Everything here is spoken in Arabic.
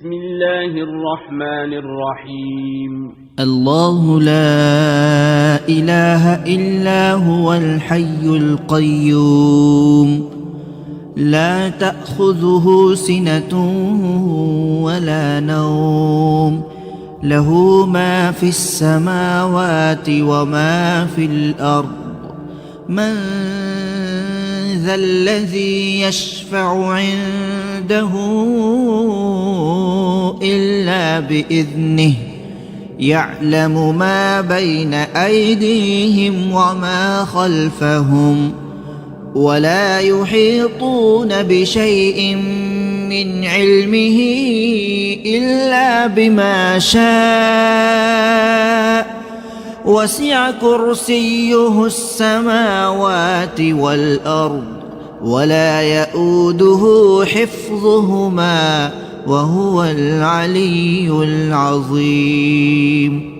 بسم الله الرحمن الرحيم. الله لا إله إلا هو الحي القيوم لا تأخذه سنة ولا نوم له ما في السماوات وما في الأرض من ذا الذي يشفع عنده إلا بإذنه يعلم ما بين أيديهم وما خلفهم ولا يحيطون بشيء من علمه إلا بما شاء وسع كرسيه السماوات والأرض ولا يؤوده حفظهما وهو العلي العظيم.